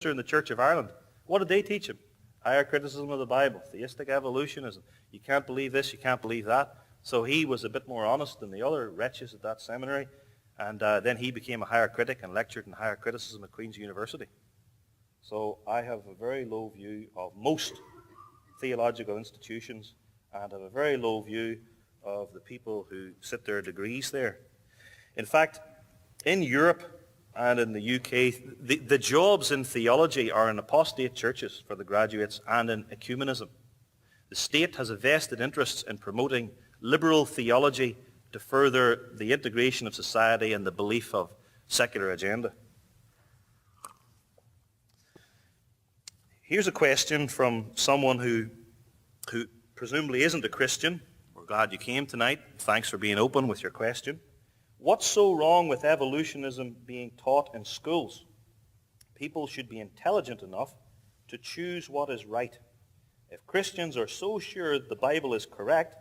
minister in the Church of Ireland. What did they teach him? Higher criticism of the Bible, theistic evolutionism. You can't believe this, you can't believe that. So he was a bit more honest than the other wretches at that seminary. And then he became a higher critic and lectured in higher criticism at Queen's University. So I have a very low view of most theological institutions and have a very low view of the people who sit their degrees there. In fact, in Europe and in the UK, the jobs in theology are in apostate churches for the graduates and in ecumenism. The state has a vested interest in promoting liberal theology to further the integration of society and the belief of secular agenda. Here's a question from someone who presumably isn't a Christian. We're glad you came tonight. Thanks for being open with your question. What's so wrong with evolutionism being taught in schools? People should be intelligent enough to choose what is right. If Christians are so sure the Bible is correct,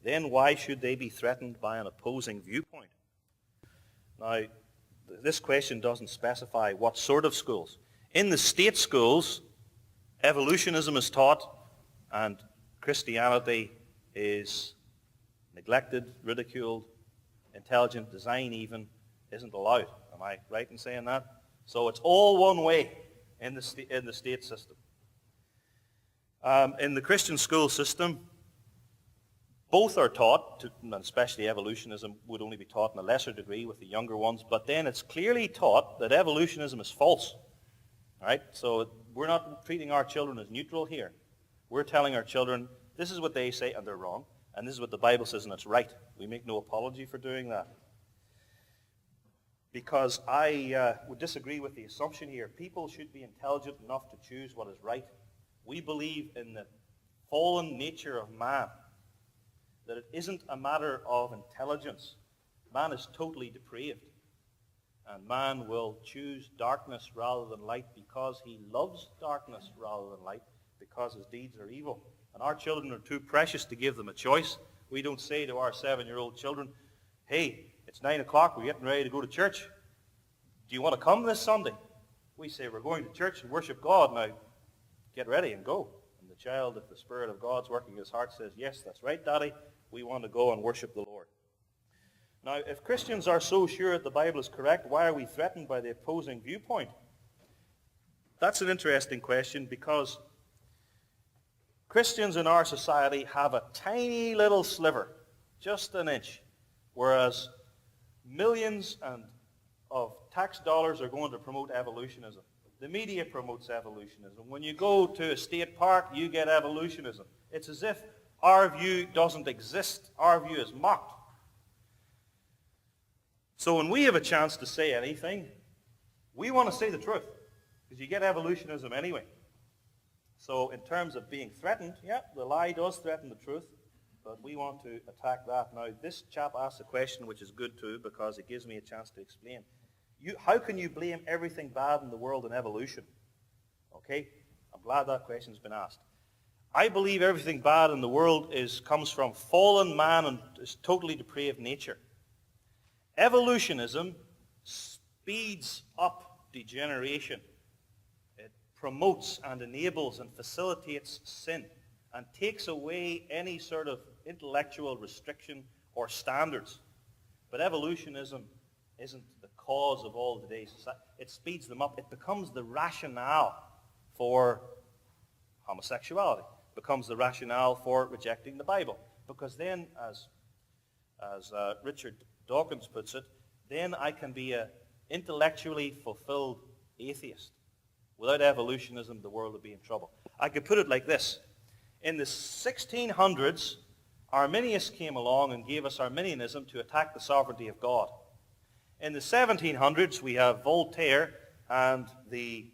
then why should they be threatened by an opposing viewpoint? Now, this question doesn't specify what sort of schools. In the state schools, evolutionism is taught and Christianity is neglected, ridiculed. Intelligent design even isn't allowed. Am I right in saying that? So it's all one way in the state system. In the Christian school system, both are taught, and especially evolutionism would only be taught in a lesser degree with the younger ones, but then it's clearly taught that evolutionism is false. All right? So we're not treating our children as neutral here. We're telling our children, this is what they say and they're wrong, and this is what the Bible says and it's right. We make no apology for doing that. Because I would disagree with the assumption here. People should be intelligent enough to choose what is right. We believe in the fallen nature of man, that it isn't a matter of intelligence. Man is totally depraved. And man will choose darkness rather than light because he loves darkness rather than light, because his deeds are evil. And our children are too precious to give them a choice. We don't say to our 7-year-old children, hey, it's 9 o'clock, we're getting ready to go to church. Do you want to come this Sunday? We say, we're going to church and worship God. Now, get ready and go. And the child, if the Spirit of God's working in his heart, says, yes, that's right, Daddy. We want to go and worship the Lord. Now, if Christians are so sure that the Bible is correct, why are we threatened by the opposing viewpoint? That's an interesting question because Christians in our society have a tiny little sliver, just an inch, whereas millions of tax dollars are going to promote evolutionism. The media promotes evolutionism. When you go to a state park, you get evolutionism. It's as if our view doesn't exist. Our view is mocked. So when we have a chance to say anything, we want to say the truth, because you get evolutionism anyway. So in terms of being threatened, yeah, the lie does threaten the truth, but we want to attack that. Now, this chap asked a question which is good too, because it gives me a chance to explain. How can you blame everything bad in the world on evolution? Okay, I'm glad that question's been asked. I believe everything bad in the world comes from fallen man and his totally depraved nature. Evolutionism speeds up degeneration. It promotes and enables and facilitates sin and takes away any sort of intellectual restriction or standards. But evolutionism isn't the cause of all today's society. It speeds them up. It becomes the rationale for homosexuality. It becomes the rationale for rejecting the Bible. Because then, as Richard Dawkins puts it, then I can be an intellectually fulfilled atheist. Without evolutionism, the world would be in trouble. I could put it like this. In the 1600s, Arminius came along and gave us Arminianism to attack the sovereignty of God. In the 1700s, we have Voltaire and the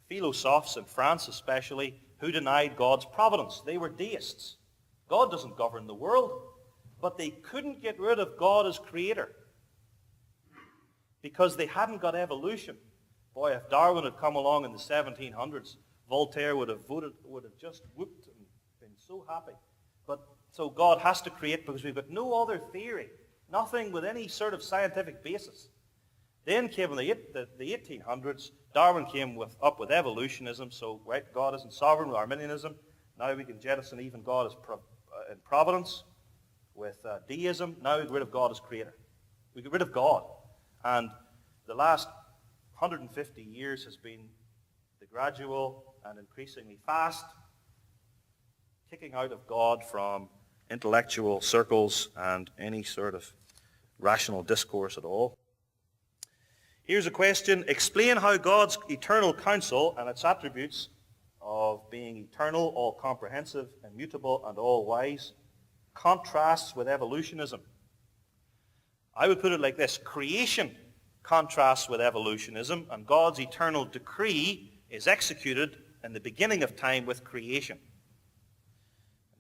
philosophes in France especially who denied God's providence. They were deists. God doesn't govern the world. But they couldn't get rid of God as creator because they hadn't got evolution. Boy, if Darwin had come along in the 1700s, Voltaire would have just whooped and been so happy. But so God has to create because we've got no other theory, nothing with any sort of scientific basis. Then came in the 1800s, Darwin came up with evolutionism, so right, God isn't sovereign with Arminianism. Now we can jettison even God as in providence with deism. Now we get rid of God as creator. We get rid of God. And the last 150 years has been the gradual and increasingly fast kicking out of God from intellectual circles and any sort of rational discourse at all. Here's a question. Explain how God's eternal counsel and its attributes of being eternal, all-comprehensive, immutable, and all-wise contrasts with evolutionism. I would put it like this. Creation contrasts with evolutionism, and God's eternal decree is executed in the beginning of time with creation.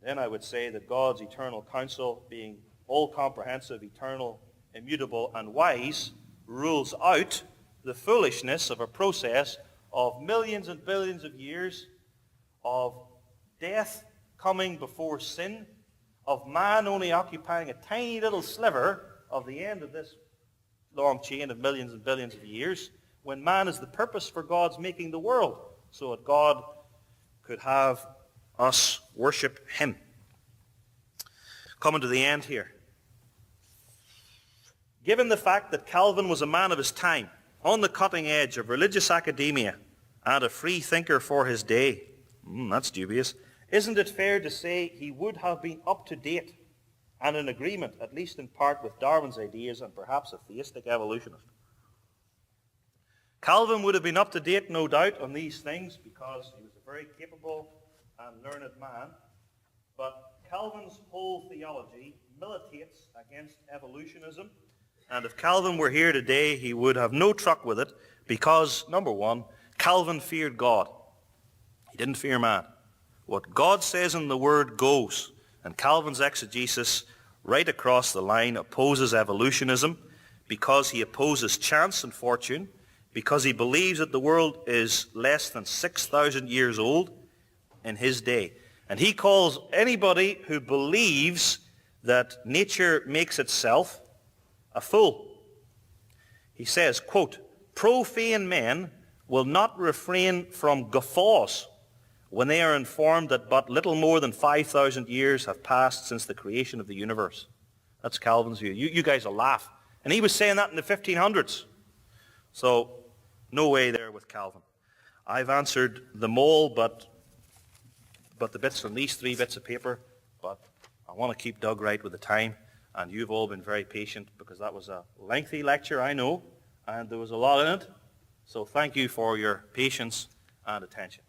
And then I would say that God's eternal counsel, being all-comprehensive, eternal, immutable, and wise, rules out the foolishness of a process of millions and billions of years of death coming before sin, of man only occupying a tiny little sliver of the end of this long chain of millions and billions of years, when man is the purpose for God's making the world, so that God could have us worship him. Coming to the end here. Given the fact that Calvin was a man of his time, on the cutting edge of religious academia, and a free thinker for his day, that's dubious, isn't it fair to say he would have been up to date and in agreement, at least in part, with Darwin's ideas and perhaps a theistic evolutionist? Calvin would have been up to date, no doubt, on these things because he was a very capable and learned man, but Calvin's whole theology militates against evolutionism. And if Calvin were here today, he would have no truck with it because, number one, Calvin feared God. He didn't fear man. What God says in the Word goes. And Calvin's exegesis right across the line opposes evolutionism because he opposes chance and fortune, because he believes that the world is less than 6,000 years old in his day. And he calls anybody who believes that nature makes itself a fool. He says, quote, profane men will not refrain from guffaws when they are informed that but little more than 5,000 years have passed since the creation of the universe. That's Calvin's view. You guys will laugh. And he was saying that in the 1500s. So, no way there with Calvin. I've answered them all, but the bits on these 3 bits of paper, but I want to keep Doug right with the time. And you've all been very patient because that was a lengthy lecture, I know, and there was a lot in it. So thank you for your patience and attention.